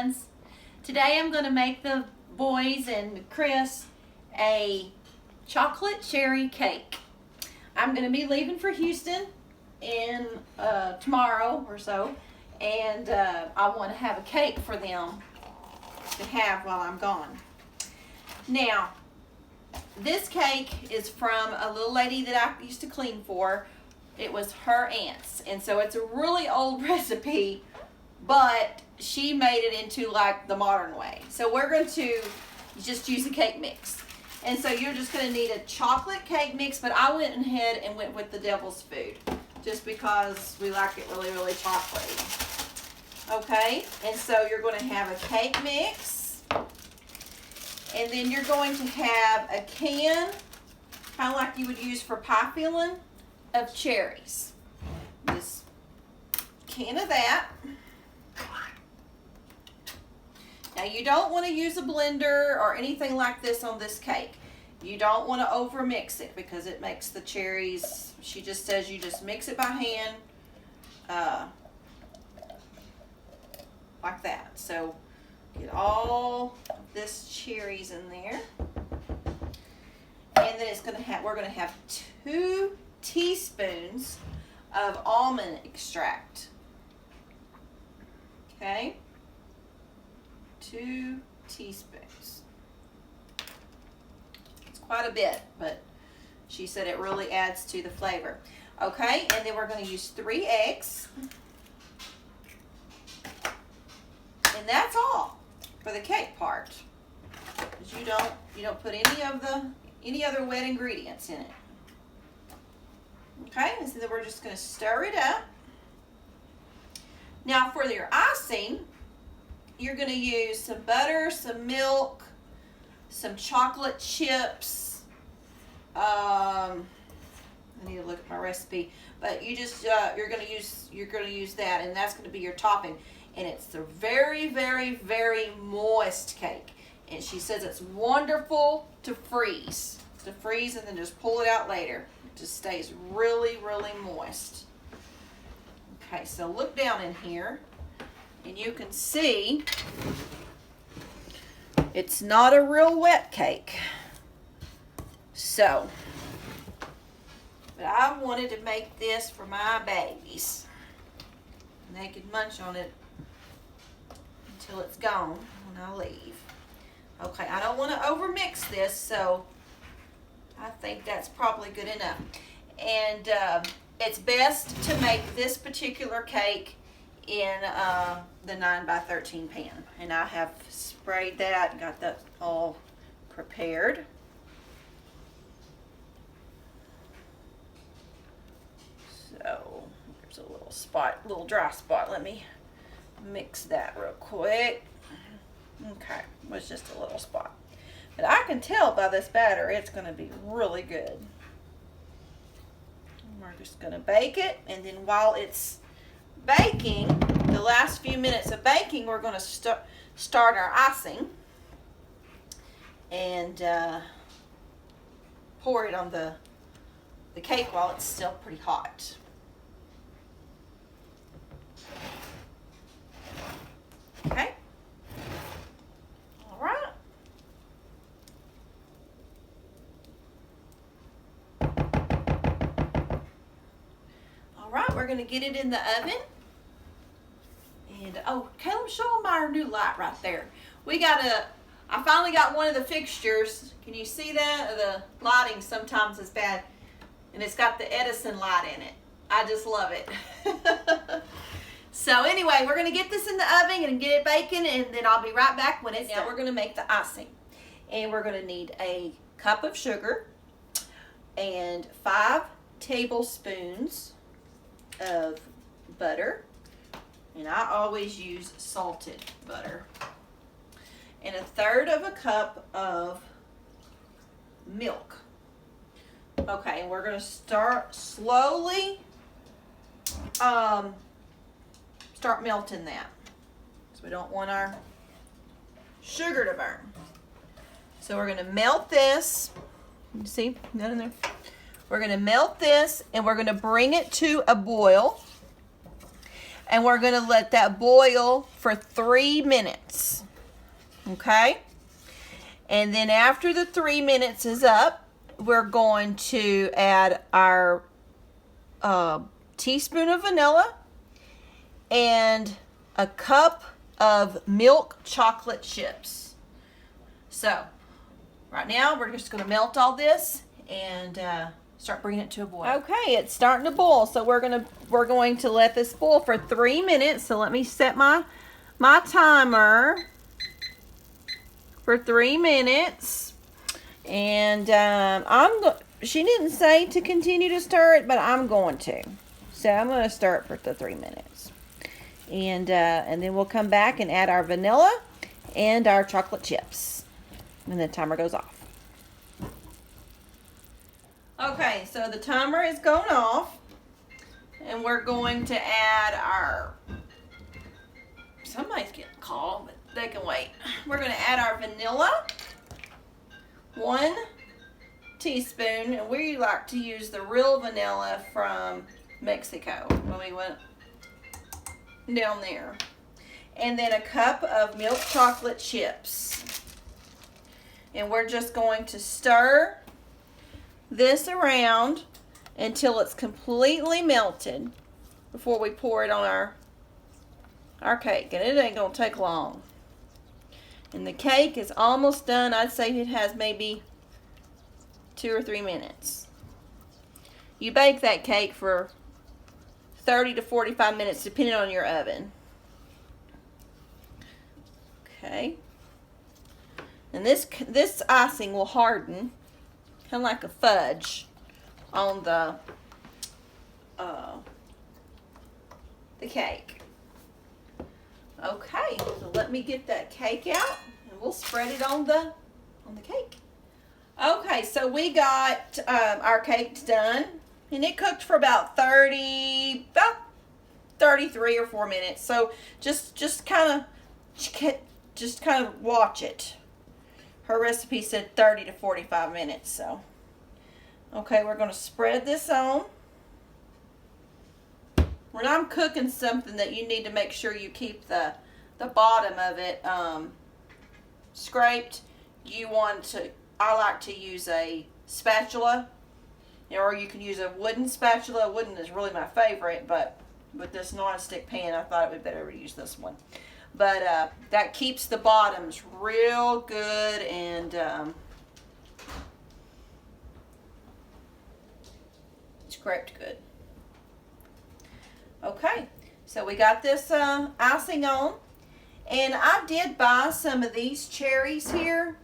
friends. Today I'm going to make the boys and Chris a chocolate cherry cake. I'm going to be leaving for Houston in tomorrow or so, and I want to have a cake for them to have while I'm gone. Now, this cake is from a little lady that I used to clean for. It was her aunt's, and so it's a really old recipe, but she made it into like the modern way. So we're going to just use a cake mix. And so you're just going to need a chocolate cake mix, but I went ahead and went with the devil's food just because we like it really, really chocolatey. Okay, and so you're going to have a cake mix, and then you're going to have a can, kind of like you would use for pie filling, of cherries. This can of that. Now you don't want to use a blender or anything like this on this cake. You don't want to over mix it because it makes the cherries, she just says you just mix it by hand like that. So get all of this cherries in there. And then it's going to have, we're going to have 2 teaspoons of almond extract. Okay? 2 teaspoons. It's quite a bit, but she said it really adds to the flavor. Okay, and then we're going to use 3 eggs. And that's all for the cake part. Because you don't put any other wet ingredients in it. Okay, and so then we're just going to stir it up. Now for your icing, you're going to use some butter, some milk, some chocolate chips. I need to look at my recipe, but you just you're going to use that, and that's going to be your topping. And it's a very, very, very moist cake. And she says it's wonderful to freeze. And then just pull it out later. It just stays really, really moist. Okay, so look down in here, and you can see it's not a real wet cake. So, but I wanted to make this for my babies. And they could munch on it until it's gone when I leave. Okay, I don't want to overmix this, so I think that's probably good enough. And it's best to make this particular cake in the 9x13 pan. And I have sprayed that and got that all prepared. So there's a little spot, little dry spot. Let me mix that real quick. Okay, it was just a little spot. But I can tell by this batter it's going to be really good. We're just going to bake it, and then while it's baking, the last few minutes of baking, we're going to start our icing and pour it on the cake while it's still pretty hot. Okay. All right. All right, we're going to get it in the oven. And, oh, Caleb, show them our new light right there. I finally got one of the fixtures. Can you see that? The lighting sometimes is bad. And it's got the Edison light in it. I just love it. So anyway, we're going to get this in the oven and get it baking, and then I'll be right back when it's done. Now we're going to make the icing. And we're going to need a cup of sugar and 5 tablespoons of butter. And I always use salted butter. And 1/3 of a cup of milk. Okay, and we're going to start slowly start melting that. So we don't want our sugar to burn. So we're going to melt this. You see? Got in there? We're going to melt this, and we're going to bring it to a boil. and we're going to let that boil for 3 minutes. Okay? And then after the 3 minutes is up, we're going to add our teaspoon of vanilla and a cup of milk chocolate chips. So, right now we're just going to melt all this and start bringing it to a boil. Okay, it's starting to boil, so we're going to let this boil for 3 minutes. So let me set my timer for 3 minutes, and she didn't say to continue to stir it, but I'm going to. So I'm going to stir it for the 3 minutes, and then we'll come back and add our vanilla and our chocolate chips, and the timer goes off. Okay, so the timer is going off, and we're going to add our, somebody's getting called, but they can wait. We're going to add our vanilla, 1 teaspoon, and we like to use the real vanilla from Mexico when we went down there. And then a cup of milk chocolate chips. And we're just going to stir this around until it's completely melted before we pour it on our cake. And it ain't gonna take long. And the cake is almost done. I'd say it has maybe 2 or 3 minutes. You bake that cake for 30 to 45 minutes depending on your oven. Okay. And this icing will harden, kind of like a fudge, on the cake. Okay, so let me get that cake out, and we'll spread it on the cake. Okay, so we got our cakes done, and it cooked for about 33 or 4 minutes. So just kind of watch it. Her recipe said 30 to 45 minutes, so. Okay, we're going to spread this on. When I'm cooking something that you need to make sure you keep the bottom of it scraped, I like to use a spatula, or you can use a wooden spatula. Wooden is really my favorite, but with this non-stick pan, I thought it would be better to use this one. But that keeps the bottoms real good and scraped good. Okay, so we got this icing on, and I did buy some of these cherries here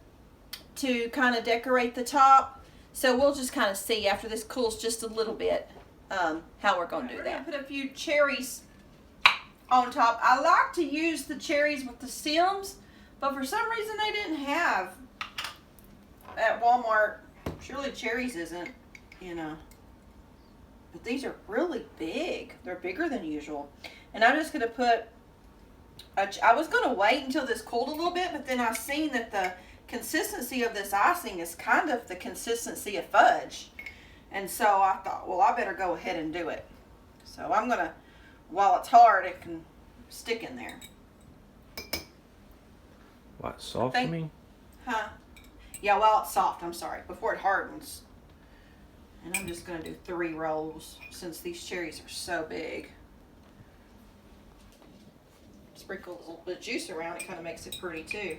to kind of decorate the top. So we'll just kind of see after this cools just a little bit how we're going to do that. Put a few cherries on top. I like to use the cherries with the stems, but for some reason they didn't have at Walmart. Surely cherries isn't, but these are really big. They're bigger than usual. And I'm just going to put, I was going to wait until this cooled a little bit, but then I've seen that the consistency of this icing is kind of the consistency of fudge. And so I thought, well, I better go ahead and do it. So I'm going to, while it's hard, it can stick in there. What, soft you mean? Huh? Yeah, while it's soft, I'm sorry, before it hardens. And I'm just going to do 3 rolls since these cherries are so big. Sprinkle a little bit of juice around, it kind of makes it pretty too.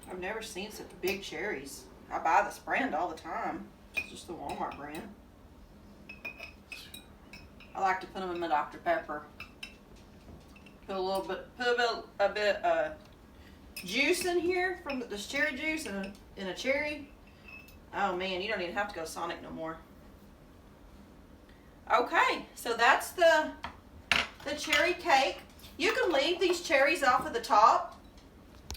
I've never seen such big cherries. I buy this brand all the time. It's just the Walmart brand. I like to put them in my Dr. Pepper. Put a bit of juice in here from this cherry juice and a cherry. Oh man, you don't even have to go Sonic no more. Okay, so that's the cherry cake. You can leave these cherries off of the top,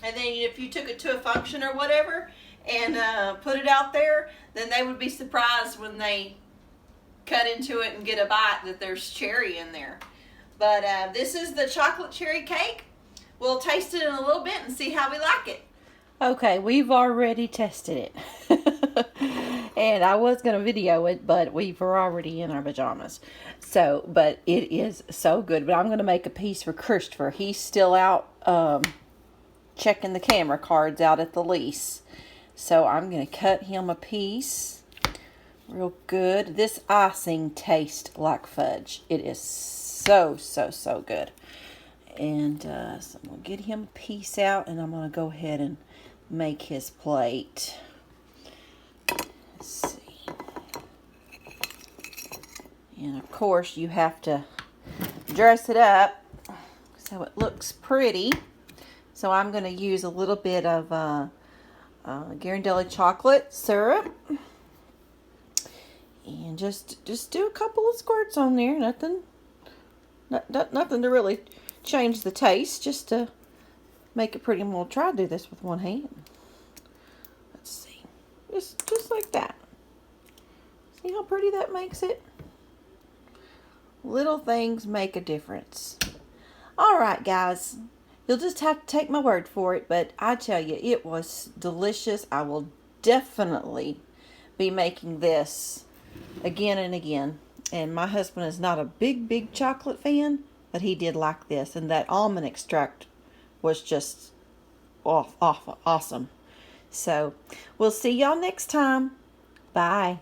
and then if you took it to a function or whatever and put it out there, then they would be surprised when they cut into it and get a bite that there's cherry in there. But this is the chocolate cherry cake. We'll taste it in a little bit and see how we like it. Okay, we've already tested it. And I was going to video it, but we were already in our pajamas. So, but it is so good. But I'm going to make a piece for Christopher. He's still out checking the camera cards out at the lease. So I'm going to cut him a piece. Real good. This icing tastes like fudge. It is so, so, so good. And so I'm going to get him a piece out, and I'm going to go ahead and make his plate. Let's see. And of course you have to dress it up so it looks pretty. So I'm going to use a little bit of Ghirardelli chocolate syrup. And just do a couple of squirts on there. Nothing to really change the taste, just to make it pretty. And we'll try to do this with one hand. Let's see. Just like that. See how pretty that makes it? Little things make a difference. Alright, guys. You'll just have to take my word for it, but I tell you, it was delicious. I will definitely be making this again and again. And my husband is not a big chocolate fan, but he did like this. And that almond extract was just awesome. So we'll see y'all next time. Bye.